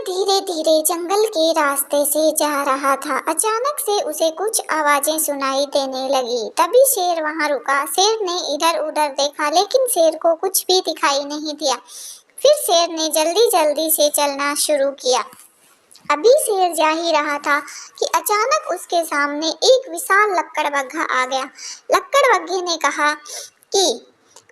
धीरे धीरे जंगल के रास्ते से जा रहा था। अचानक से उसे कुछ आवाजें सुनाई देने लगी। तभी शेर वहां रुका। शेर ने इधर उधर देखा लेकिन शेर को कुछ भी दिखाई नहीं दिया। फिर शेर ने जल्दी जल्दी से चलना शुरू किया। अभी शेर जा ही रहा था कि अचानक उसके सामने एक विशाल लकड़बग्घा आ गया। लकड़बग्घे ने कहा कि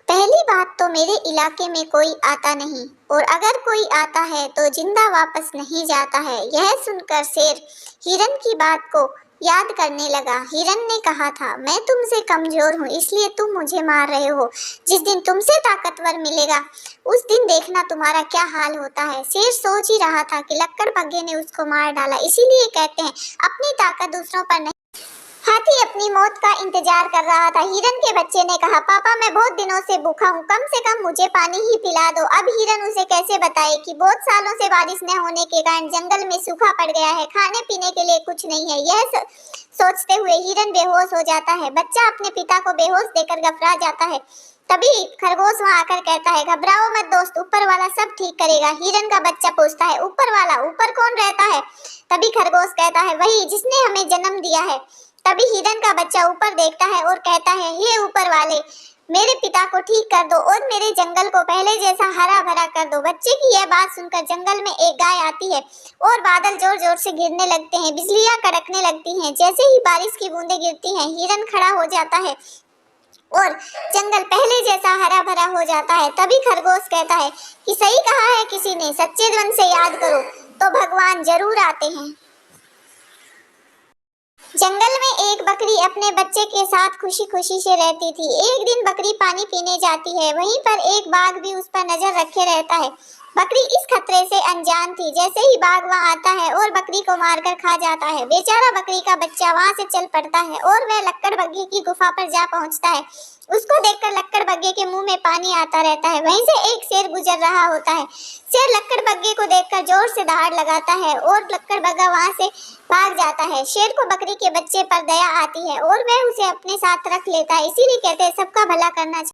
पहली बात तो मेरे इलाके में कोई आता नहीं, और अगर कोई आता है तो जिंदा वापस नहीं जाता है। यह सुनकर शेर हिरन की बात को याद करने लगा। हिरन ने कहा था, मैं तुमसे कमजोर हूँ इसलिए तुम मुझे मार रहे हो। जिस दिन तुमसे ताकतवर मिलेगा उस दिन देखना तुम्हारा क्या हाल होता है। शेर सोच ही रहा था कि लकड़बग्घे ने उसको मार डाला। इसीलिए कहते हैं अपनी ताकत दूसरों पर नहीं। हाथी अपनी मौत का इंतजार कर रहा था। हिरन के बच्चे ने कहा, पापा मैं बहुत दिनों से भूखा हूँ, कम से कम मुझे पानी ही पिला दो। अब हिरन उसे कैसे बताए कि बहुत सालों से बारिश न होने के कारण जंगल में सूखा पड़ गया है, खाने पीने के लिए कुछ नहीं है। यह सोचते हुए हिरन बेहोश हो जाता है। बच्चा अपने पिता को बेहोश देखकर घबरा जाता है। तभी खरगोश वहां आकर कहता है, घबराओ मत दोस्त, ऊपर वाला सब ठीक करेगा। हिरन का बच्चा पूछता है, ऊपर वाला, ऊपर कौन रहता है? तभी खरगोश कहता है, वही जिसने हमें जन्म दिया है। तभी हिरन का बच्चा ऊपर देखता है और कहता है, हे ऊपर वाले, मेरे पिता को ठीक कर दो और मेरे जंगल को पहले जैसा हरा भरा कर दो। बच्चे की यह बात सुनकर जंगल में एक गाय आती है और बादल जोर जोर से गिरने लगते हैं, बिजलियां कड़कने लगती हैं। जैसे ही बारिश की बूंदें गिरती हैं, हिरन खड़ा हो जाता है और जंगल पहले जैसा हरा भरा हो जाता है। तभी खरगोश कहता है कि सही कहा है किसी ने, सच्चे मन से याद करो तो भगवान जरूर आते हैं। जंगल में एक बकरी अपने बच्चे के साथ खुशी खुशी से रहती थी। एक दिन बकरी पानी पीने जाती है, वहीं पर एक बाघ भी उस पर नजर रखे रहता है। बकरी इस खतरे से अनजान थी। जैसे ही बाघ वहां आता है और बकरी को मारकर खा जाता है, बेचारा बकरी का बच्चा वहां से चल पड़ता है और वह लकड़बग्घे की गुफा पर जा पहुंचता है। उसको देखकर लकड़बग्घे के मुंह में पानी आता रहता है। वहीं से एक शेर गुजर रहा होता है। शेर लकड़बग्घे को देखकर जोर से दहाड़ लगाता है और लकड़बग्घा वहां से भाग जाता है। शेर को बकरी के बच्चे पर दया आती है और वह उसे अपने साथ रख लेता है। इसीलिए कहते हैं सबका भला करना चाहिए।